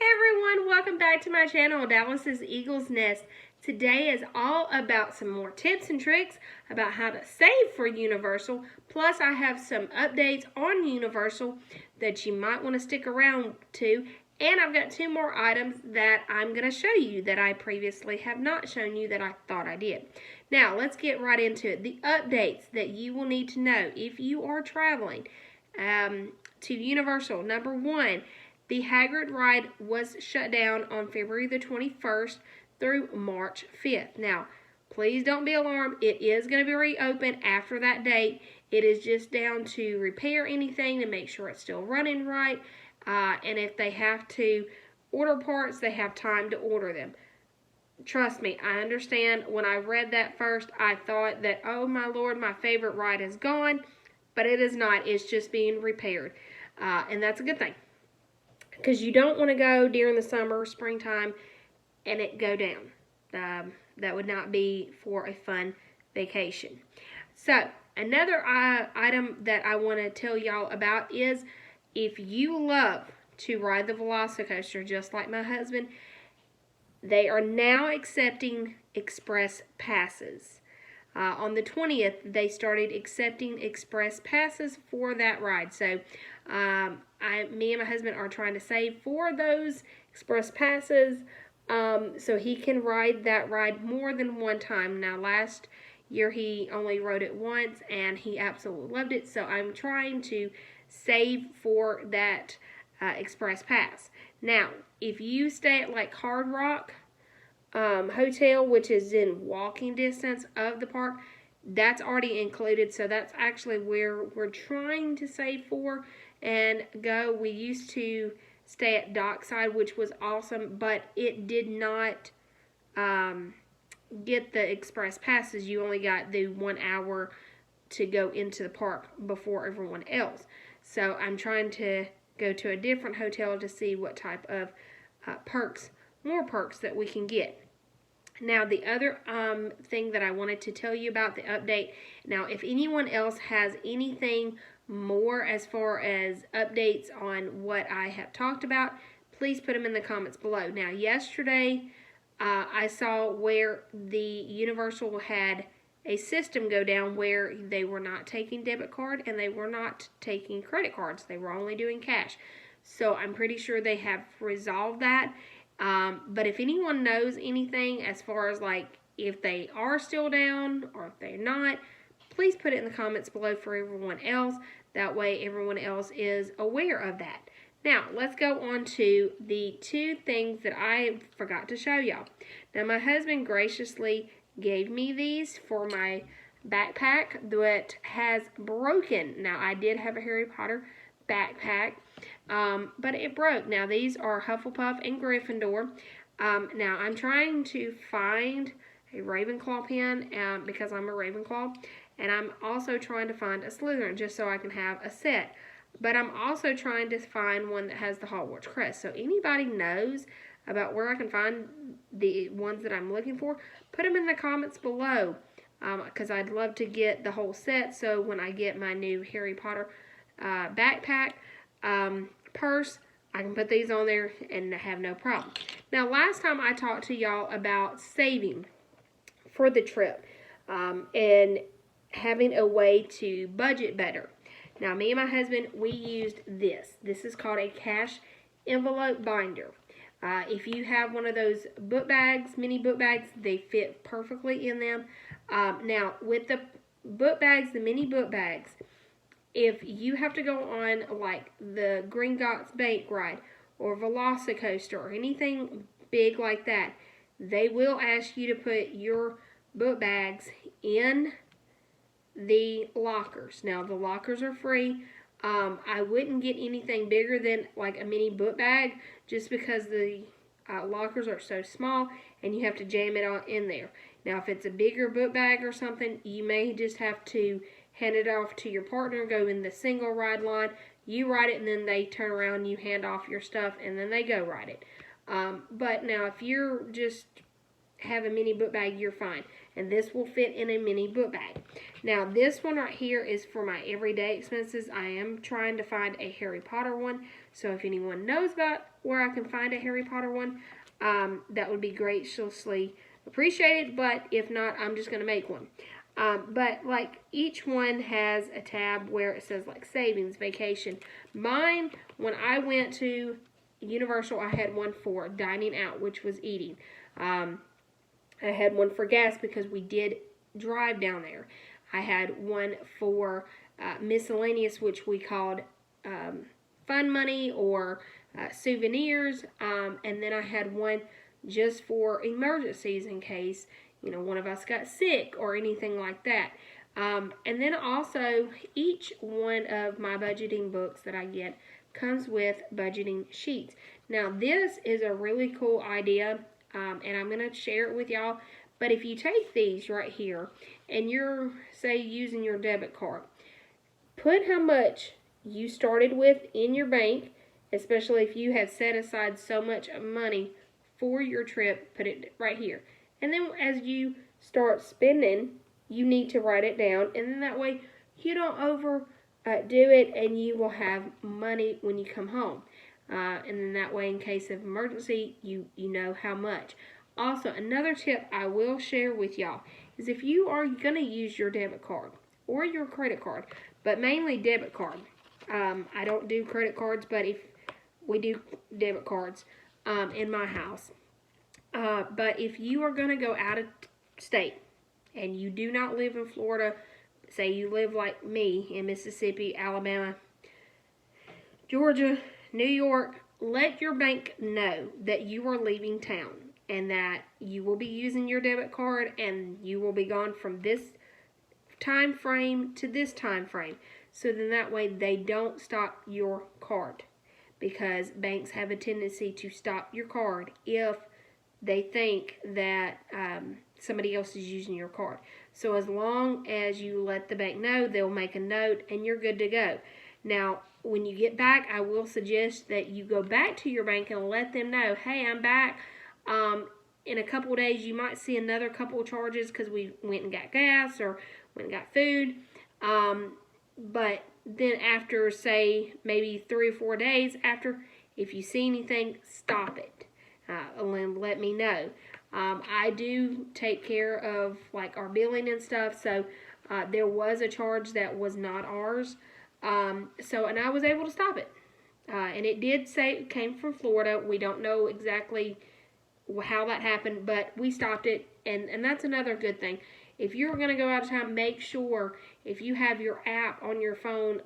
Hey everyone, welcome back to my channel, Dallas's Eagle's Nest. Today is all about some more tips and tricks about how to save for Universal. Plus, I have some updates on Universal that you might want to stick around to. And I've got two more items that I'm going to show you that I previously have not shown you that I thought I did. Now, let's get right into it. The updates that you will need to know if you are traveling to Universal. Number one, the Hagrid ride was shut down on February the 21st through March 5th. Now, please don't be alarmed. It is going to be reopened after that date. It is just down to repair anything to make sure it's still running right. And if they have to order parts, they have time to order them. Trust me, I understand. When I read that first, I thought that, oh my Lord, my favorite ride is gone. But it is not. It's just being repaired. And that's a good thing. Because you don't want to go during the summer, springtime, and it go down. That would not be for a fun vacation. So, another item that I want to tell y'all about is if you love to ride the Velocicoaster, just like my husband, they are now accepting express passes. On the 20th, they started accepting express passes for that ride. So, me and my husband are trying to save for those express passes so he can ride that ride more than one time. Now, last year he only rode it once and he absolutely loved it. So, I'm trying to save for that express pass. Now, if you stay at like Hard Rock Hotel, which is in walking distance of the park, that's already included. So that's actually where we're trying to save for and go. We used to stay at Dockside, which was awesome, but it did not get the express passes. You only got the 1 hour to go into the park before everyone else. So I'm trying to go to a different hotel to see what type of more perks that we can get. Now, the other thing that I wanted to tell you about the update, now if anyone else has anything more as far as updates on what I have talked about, please put them in the comments below. Now, yesterday I saw where the Universal had a system go down where they were not taking debit card and they were not taking credit cards. They were only doing cash. So I'm pretty sure they have resolved that. But if anyone knows anything as far as like if they are still down or if they're not, please put it in the comments below for everyone else. That way everyone else is aware of that. Now, let's go on to the two things that I forgot to show y'all. Now, my husband graciously gave me these for my backpack that has broken. Now, I did have a Harry Potter backpack, but it broke. Now, these are Hufflepuff and Gryffindor. Now, I'm trying to find a Ravenclaw pen because I'm a Ravenclaw, and I'm also trying to find a Slytherin just so I can have a set. But I'm also trying to find one that has the Hogwarts crest. So anybody knows about where I can find the ones that I'm looking for, put them in the comments below because I'd love to get the whole set. So when I get my new Harry Potter backpack, purse, I can put these on there and have no problem. Now, last time I talked to y'all about saving for the trip and having a way to budget better. Now, me and my husband, we used this. This is called a cash envelope binder. If you have one of those book bags, mini book bags, they fit perfectly in them. Now, with the book bags, the mini book bags, if you have to go on like the Gringotts Bank ride or Velocicoaster or anything big like that, they will ask you to put your book bags in the lockers. Now, the lockers are free. I wouldn't get anything bigger than like a mini book bag just because the lockers are so small and you have to jam it on in there. Now, if it's a bigger book bag or something, you may just have to hand it off to your partner, go in the single ride line, you ride it, and then they turn around, you hand off your stuff, and then they go ride it. But now, if you're just have a mini book bag, you're fine. and this will fit in a mini book bag. Now this one right here is for my everyday expenses. I am trying to find a Harry Potter one, so if anyone knows about where I can find a Harry Potter one, that would be graciously appreciated, but if not, I'm just going to make one. But like each one has a tab where it says like savings, vacation. Mine, when I went to Universal, I had one for dining out, which was eating. I had one for gas because we did drive down there. I had one for miscellaneous, which we called fun money or souvenirs. And then I had one just for emergencies in case, one of us got sick or anything like that. And then also, each one of my budgeting books that I get comes with budgeting sheets. Now, this is a really cool idea, and I'm going to share it with y'all. But if you take these right here, and you're, say, using your debit card, put how much you started with in your bank, especially if you have set aside so much money for your trip, put it right here. And then as you start spending, you need to write it down, and then that way you don't overdo it, and you will have money when you come home. And then that way, in case of emergency, you know how much. Also, another tip I will share with y'all is if you are going to use your debit card or your credit card, but mainly debit card. I don't do credit cards, but if we do debit cards in my house. But if you are going to go out of state and you do not live in Florida, say you live like me in Mississippi, Alabama, Georgia, New York, let your bank know that you are leaving town and that you will be using your debit card and you will be gone from this time frame to this time frame. So then that way they don't stop your card, because banks have a tendency to stop your card if they think that somebody else is using your card. So as long as you let the bank know, they'll make a note and you're good to go. Now, when you get back, I will suggest that you go back to your bank and let them know, hey, I'm back. In a couple of days, you might see another couple of charges because we went and got gas or went and got food. But then after, say, maybe 3 or 4 days after, if you see anything, stop it. And let me know. I do take care of like our billing and stuff, so there was a charge that was not ours. And I was able to stop it. And it did say it came from Florida. We don't know exactly how that happened, but we stopped it, and that's another good thing. If you're going to go out of town, make sure if you have your app on your phone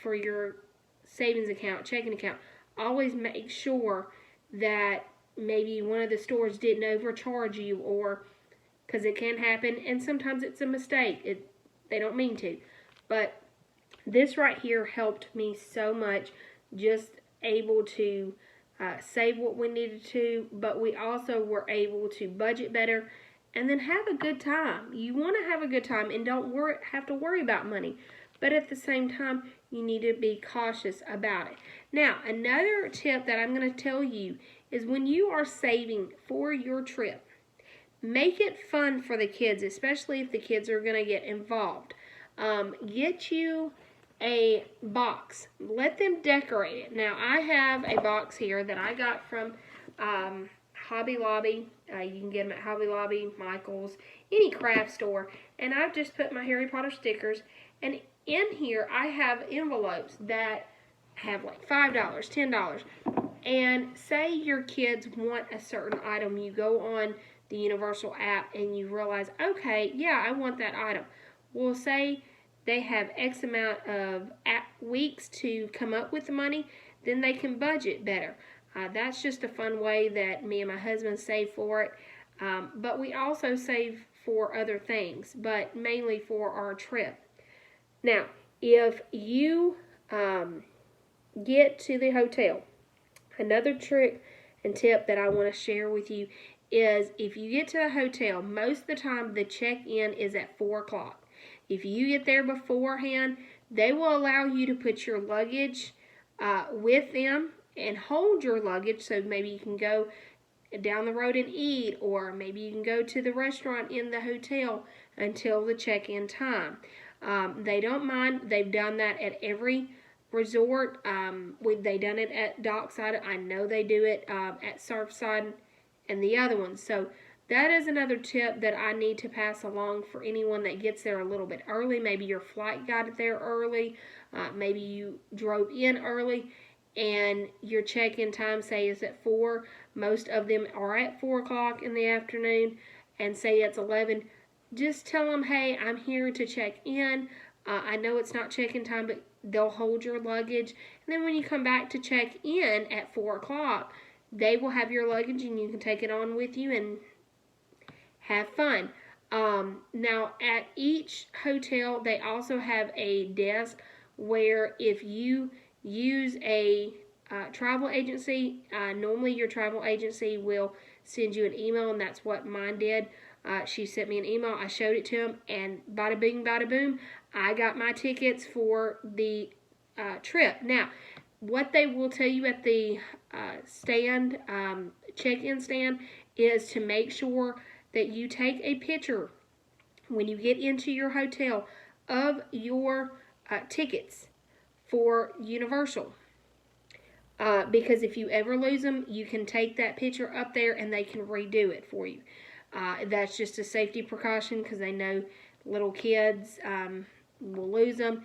for your savings account, checking account, always make sure that maybe one of the stores didn't overcharge you, or because it can happen, and sometimes it's a mistake. They don't mean to. But this right here helped me so much, just able to save what we needed to, but we also were able to budget better and then have a good time. You want to have a good time and don't have to worry about money, but at the same time, you need to be cautious about it. Now, another tip that I'm going to tell you is when you are saving for your trip, make it fun for the kids, especially if the kids are going to get involved. Get you a box. Let them decorate it. Now, I have a box here that I got from Hobby Lobby. You can get them at Hobby Lobby, Michael's, any craft store. And I've just put my Harry Potter stickers. And in here, I have envelopes that have like $5, $10. And say your kids want a certain item. You go on the Universal app and you realize, okay, yeah, I want that item. Well, say they have X amount of weeks to come up with the money, then they can budget better. That's just a fun way that me and my husband save for it. But we also save for other things, but mainly for our trip. Now, if you get to the hotel, another trick and tip that I want to share with you is if you get to the hotel, most of the time the check-in is at 4 o'clock. If you get there beforehand, they will allow you to put your luggage with them and hold your luggage, so maybe you can go down the road and eat, or maybe you can go to the restaurant in the hotel until the check-in time. They don't mind. They've done that at every resort. They done it at Dockside. I know they do it at Surfside and the other ones. So that is another tip that I need to pass along for anyone that gets there a little bit early. Maybe your flight got there early. Maybe you drove in early and your check-in time, say, is at 4. Most of them are at 4 o'clock in the afternoon, and say it's 11. Just tell them, hey, I'm here to check in. I know it's not check-in time, but they'll hold your luggage. And then when you come back to check in at 4 o'clock, they will have your luggage and you can take it on with you and have fun. Now, at each hotel, they also have a desk where if you use a travel agency, normally your travel agency will send you an email, and that's what mine did. She sent me an email, I showed it to them, and bada bing, bada boom, I got my tickets for the trip. Now, what they will tell you at the stand, check-in stand, is to make sure that you take a picture when you get into your hotel of your tickets for Universal. Because if you ever lose them, you can take that picture up there and they can redo it for you. That's just a safety precaution because they know little kids will lose them.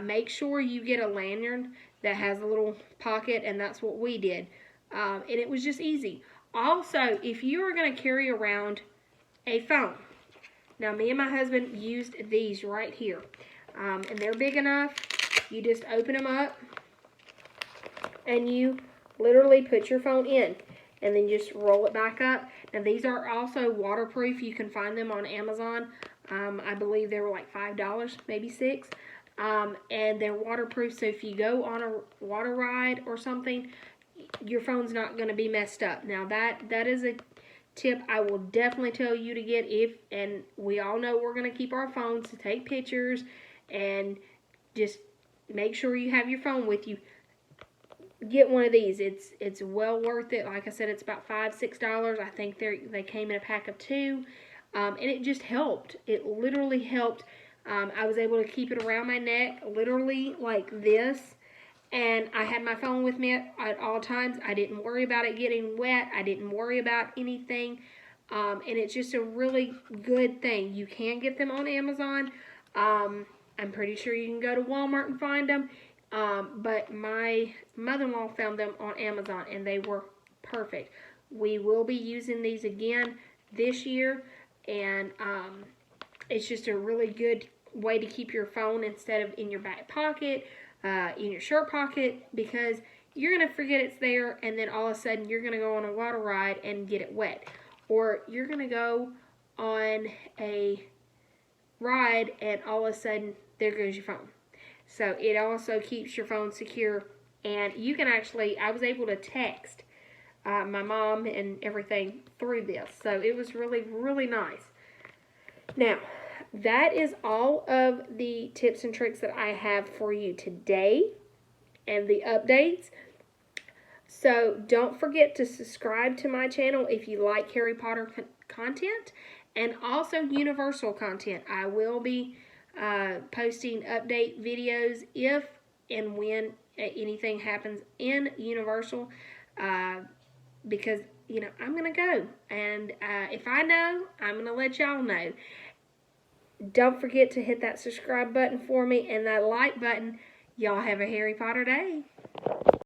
Make sure you get a lanyard that has a little pocket, and that's what we did. And it was just easy. Also, if you are going to carry around a phone, now me and my husband used these right here, and they're big enough. You just open them up and you literally put your phone in and then just roll it back up. Now these are also waterproof. You can find them on Amazon. I believe they were like $5, maybe $6. And they're waterproof, so if you go on a water ride or something, your phone's not going to be messed up. Now that is a tip I will definitely tell you to get and we all know we're going to keep our phones to take pictures, and just make sure you have your phone with you. Get one of these. It's well worth it. Like I said, it's about $5, $6. I think they came in a pack of 2, and it just helped. It literally helped. I was able to keep it around my neck, literally like this, and I had my phone with me at all times. I didn't worry about it getting wet. I didn't worry about anything, and it's just a really good thing. You can get them on Amazon. I'm pretty sure you can go to Walmart and find them. But my mother-in-law found them on Amazon, and they were perfect. We will be using these again this year, and it's just a really good way to keep your phone instead of in your back pocket, in your shirt pocket, because you're going to forget it's there, and then all of a sudden you're going to go on a water ride and get it wet. Or you're going to go on a ride, and all of a sudden there goes your phone. So it also keeps your phone secure, and you can actually, I was able to text my mom and everything through this. So it was really, really nice. Now, that is all of the tips and tricks that I have for you today and the updates. So don't forget to subscribe to my channel if you like Harry Potter content and also Universal content. I will be posting update videos if and when anything happens in Universal, because I'm gonna go, and if I know, I'm gonna let y'all know. Don't forget to hit that subscribe button for me and that like button. Y'all have a Harry Potter day.